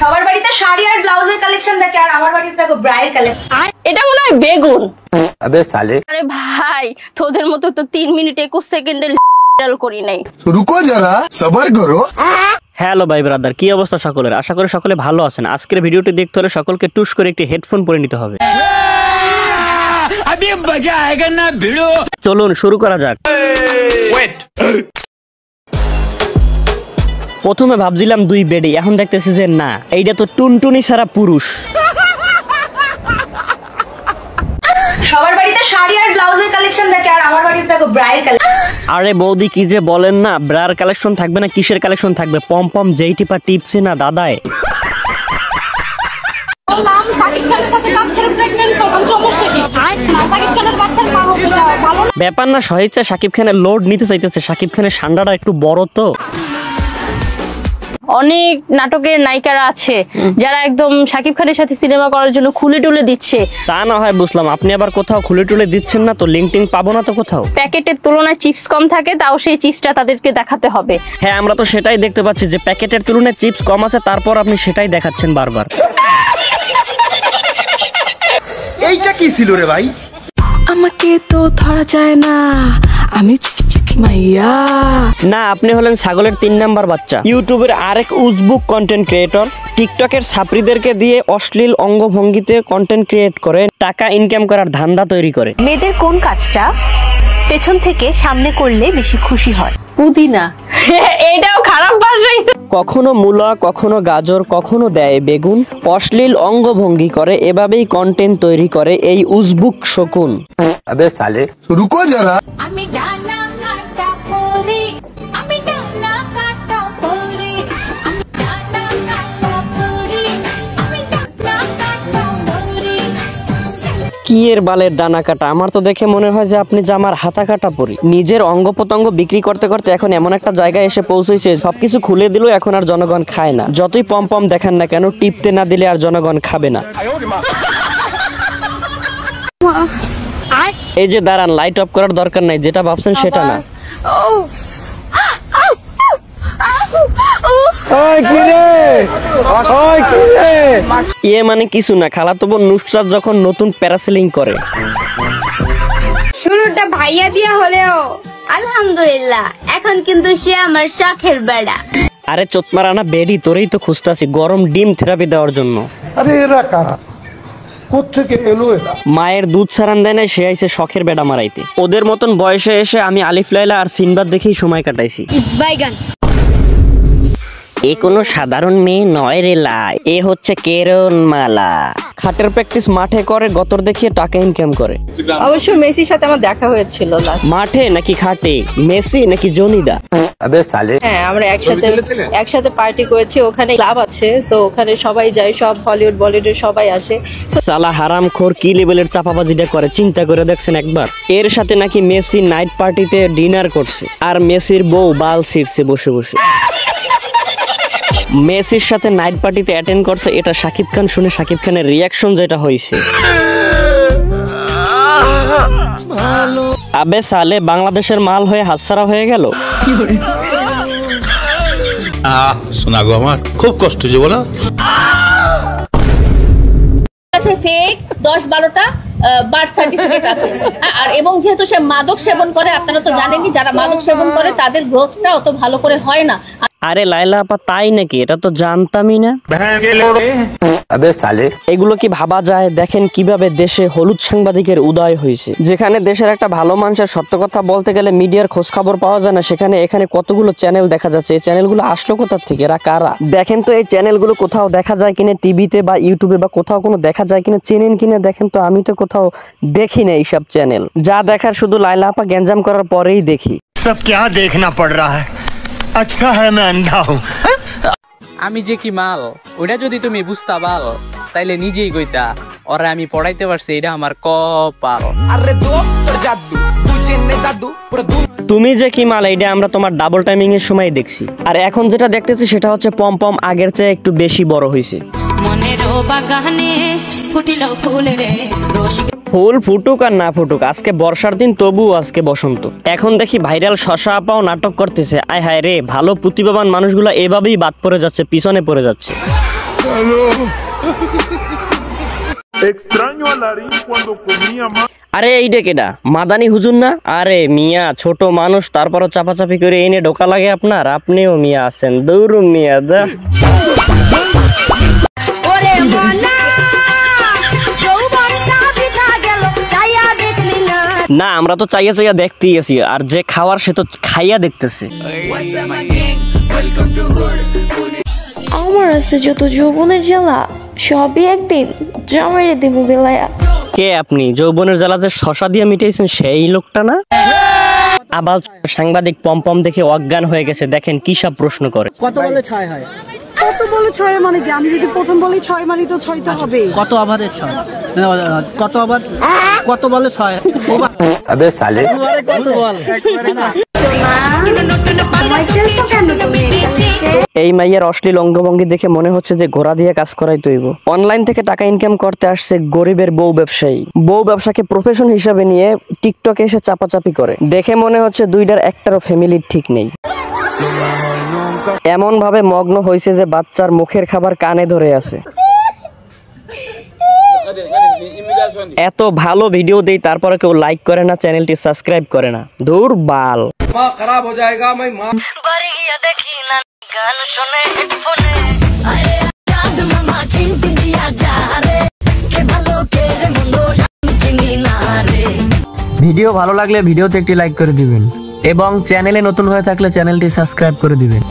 সবার বাড়িতে শাড়ি আর ব্লাউজের কালেকশন থাকে আর আমার বাড়িতে দেখো ব্রাইড কালেকশন। এটা মনে হয় বেগুন। अबे साले আরে ভাই তোদের মতো তো 3 মিনিট 21 সেকেন্ডের করি নাই। রুকো যারা সবার করো। হ্যালো ভাই ব্রাদার, কি অবস্থা সকলের? আশা করি সকলে ভালো আছেন। আজকের ভিডিওটি দেখতে হলে সকলকে টুস করে একটি হেডফোন পরে নিতে হবে। চলুন শুরু করা যাক। প্রথমে ভাবছিলাম 2 বেডে, এখন দেখতেছি যে না, এইটা তো টুনটুনি ছাড়া পুরুষ। সবার বাড়িতে শাড়ি আর ব্লাউজের কালেকশন থাকে আর আমার বাড়িতে দেখো ব্রাইড কালেকশন। আরে বৌদি কি যে বলেন না, ব্রার কালেকশন থাকবে না কিসের কালেকশন থাকবে? পম পম যেই টিপা টিপছে না দাদায়। বললাম সাকিব খানের সাথে কাজ করে প্রেগন্যান্ট হলাম, সমস্যা কি? সাকিব খানের বাচ্চার মা হবে না, ভালো না ব্যাপার না। সহিচ্ছা সাকিব খানের লোড নিতে চাইতেছে, সাকিব খানের সান্ডাটা একটু বড় তো। অনেক নাটকের নায়িকারা আছে যারা একদম শাকিব খানের সাথে সিনেমা করার জন্য খুলে টুলে দিচ্ছে। তা না হয় বুঝলাম, আপনি আবার কোথাও খুলে টুলে দিচ্ছেন না তো, লিঙ্ক টিঙ্ক পাবো না তো কোথাও। প্যাকেটের তুলনায় চিপস কম থাকে, তাও সেই চিপসটা তাদেরকে দেখাতে হবে। হ্যাঁ, আমরা তো সেটাই দেখতে পাচ্ছি যে প্যাকেটের তুলনায় চিপস কম আছে, তারপর আপনি সেটাই দেখাচ্ছেন বারবার। এইটা কি ছিল রে ভাই? আমাকে তো ধরা যায় না, আমি চিকি চিকি মাইয়া। না, আপনি হলেন ছাগলের 3 নাম্বার বাচ্চা। ইউটিউবের আরেক উজবুক কন্টেন্ট ক্রিয়েটর, টিকটকের ছাত্রীদেরকে দিয়ে অশ্লীল অঙ্গভঙ্গিতে কন্টেন্ট ক্রিয়েট করে টাকা ইনকাম করার ধান্দা তৈরি করে। মেয়েদের কোন কাজটা পেছন থেকে সামনে করলে বেশি খুশি হয়? পুদিনা। এটাও খারাপ ভাষাই। কখনো মূলা, কখনো গাজর, কখনো দেয় বেগুন, অশ্লীল অঙ্গভঙ্গি করে, এভাবেই কন্টেন্ট তৈরি করে এই উজবুক শকুন। अबे साले রুকো যারা। আমি ডানা কাটা পরি, আমি ডানা কাটা পরি, আমি ডানা কাটা পরি, আমি ডানা কাটা পরি। কি এর বালের ডানা কাটা? আমার তো দেখে মনে হয় যে আপনি জামার হাতা কাটা পরি। নিজের অঙ্গ প্রত্যঙ্গ বিক্রি করতে করতে এখন এমন একটা জায়গায় এসে পৌঁছেছে, সবকিছু খুলে দিল, এখন আর জনগণ খায় না। যতই পম পম দেখান না কেন, টিপতে না দিলে আর জনগণ খাবে না। এই যে দাঁড়ান, লাইট অফ করার দরকার নাই, যেটা ভাবছেন সেটা না। ইয়ে মানে কিছু না, খালাতো বোন নুসরাত যখন নতুন প্যারাসেলিং করে। শুরুটা ভাইয়া দিয়া হলেও আলহামদুলিল্লাহ এখন কিন্তু সে আমার শখের বেড়া। আরে চোতমারানা বেডি, তোরেই তো খুঁজতাছি গরম ডিম থেরাপি দেওয়ার জন্য। আরে এরা কারা? কোত্থেকে এলো এরা? মায়ের দুধ ছাড়ান দেয় না, সে আইছে শখের বেড়া মারাইতে। ওদের মতন বয়সে এসে আমি আলিফ লাইলা আর সিনবাদ দেখেই সময় কাটাইছি। বাইগান। এ কোনো সাধারণ মেয়ে নয় রে লাই, এ হচ্ছে কেরন মালা। খাটের প্র্যাকটিস মাঠে করে, গতর দেখিয়ে টাকা ইনকাম করে। অবশ্য মেসির সাথে আমার দেখা হয়েছিল মাঠে নাকি খাটে? মেসি নাকি জনিদা? अबे साले হ্যাঁ, আমরা একসাথে পার্টি করেছি, ওখানে ক্লাব আছে, সো ওখানে সবাই যায়, সব হলিউড বলিউডের সবাই আসে। সালা হারাম খোর কি লেভেলের চাপাবাজিটা করে চিন্তা করে দেখছেন একবার? এর সাথে নাকি মেসি নাইট পার্টিতে ডিনার করছে, আর মেসির বউ বাল ছিড়ছে বসে বসে। মেসির সাথে নাইট পার্টিতে অ্যাটেন্ড করছে, এটা শাকিব খান শুনে শাকিব খানের রিয়াকশন যেটা হয়েছে, আবে সালে বাংলাদেশের মাল হয়ে হাতছাড়া হয়ে গেল। শোনা গো, আমার খুব কষ্ট হচ্ছে বলো। আছে ফেক 10-12টা বার্থ সার্টিফিকেট আছে। আর এবং যেহেতু সে মাদক সেবন করে, আপনারা তো জানেনই, যারা মাদক সেবন করে তাদের গ্রোথটা অত ভালো করে হয় না। আরে লাইলা আপা, তাই নাকি? এটা তো জানতামই না। अबे साले এগুলো কি ভাবা যায়? দেখেন কিভাবে দেশে হলুদ সাংবাদিকের উদয় হয়েছে। যেখানে দেশের একটা ভালো মানুষের সত্য কথা বলতে গেলে মিডিয়ার খোঁজ খবর পাওয়া যায় না, সেখানে এখানে কতগুলো চ্যানেল দেখা যাচ্ছে। এই চ্যানেলগুলো আসলো কোথা থেকে? এরা কারা? দেখেন তো এই চ্যানেলগুলো কোথাও দেখা যায় কিনা, টিভিতে বা ইউটিউবে বা কোথাও কোনো দেখা যায় কিনা, চেনেন কিনা দেখেন তো। আমি তো কোথাও দেখি না এইসব চ্যানেল। যা দেখার শুধু লাইলা আপা গ্যাঞ্জাম করার পরেই দেখি। সব क्या देखना पड़ रहा है? अच्छा है मैं अंधा हूँ। আমি যে কি মাল ওটা যদি তুমি বুঝতা পাল, তাইলে নিজেই কইতা ওরা আমি পড়াইতে পারছি, এটা আমার কপাল। তুমি যে কি মাল, এইটা আমরা তোমার ডাবল টাইমিং এর সময় দেখছি। আর এখন যেটা দেখতেছি সেটা হচ্ছে পম পম আগের চেয়ে একটু বেশি বড় হয়েছে। ফুল ফুটুক আর না ফুটুক, আজকে বর্ষার দিন, তবু আজকে বসন্ত। এখন দেখি ভাইরাল শশা আপাও নাটক করতেছে। আয় হায় রে, ভালো প্রতিভাবান মানুষগুলো এভাবেই বাদ পড়ে যাচ্ছে, পিছনে পড়ে যাচ্ছে। আরে এই ডেকেডা মাদানি হুজুর না? আরে মিয়া ছোট মানুষ, তারপরও চাপাচাপি করে এনে ঢোকা লাগে আপনার? আপনিও মিয়া আছেন, দৌড় মিয়া দা। ওরে মনা যৌবনটা বিতা গেল চাইয়া দেখলি না। না আমরা তো চাইয়া চাইয়া দেখতেই আছি, আর যে খাওয়ার সে তো খাইয়া দেখতেছে। আমার আছে যত যৌবনের জ্বালা সবই একদিন জামাইরে দেবো বেলায়া। কে আপনি? যৌবনের জ্বালাতে শশা দিয়ে মিটাইছেন সেই লোকটা না? আবার সাংবাদিক পম্পম দেখে অজ্ঞান হয়ে গেছে, দেখেন কি সব প্রশ্ন করে। কত বলে 6 হয়? কত বলে 6 মানে কি? আমি যদি প্রথম বলি 6 মানি তো 6 তো হবে। কত ওভারে 6? কত ওভার? কত বলে 6? अबे साले কত বল? এই মাইয়ার অশ্লীল অঙ্গভঙ্গি দেখে মনে হচ্ছে যে ঘোড়া দিয়ে কাজ করাই তৈব। অনলাইন থেকে টাকা ইনকাম করতে আসছে গরিবের বউ ব্যবসায়ী। বউ ব্যবসাকে প্রফেশন হিসাবে নিয়ে টিকটকে এসে চাপাচাপি করে। দেখে মনে হচ্ছে দুইটার একটারও ফ্যামিলির ঠিক নেই। এমন ভাবে মগ্ন হয়েছে যে বাচ্চার মুখের খাবার কানে ধরে আছে। এত ভালো ভিডিও দেই তারপরে কেউ লাইক করে না, চ্যানেলটি সাবস্ক্রাইব করে না। ধুর বাল। খারাপ হয়ে যায়গা मैं मां বাড়ি গিয়ে দেখি না গান শুনে হেডফোনে আরে চাঁদ মামা চিনতে দিয়া যা রে কে ভালো কে রে মন্দ চিনি না রে। ভিডিও ভালো লাগলে ভিডিওতে একটি লাইক করে দিবেন এবং চ্যানেলে নতুন হয়ে থাকলে চ্যানেলটি সাবস্ক্রাইব করে দিবেন।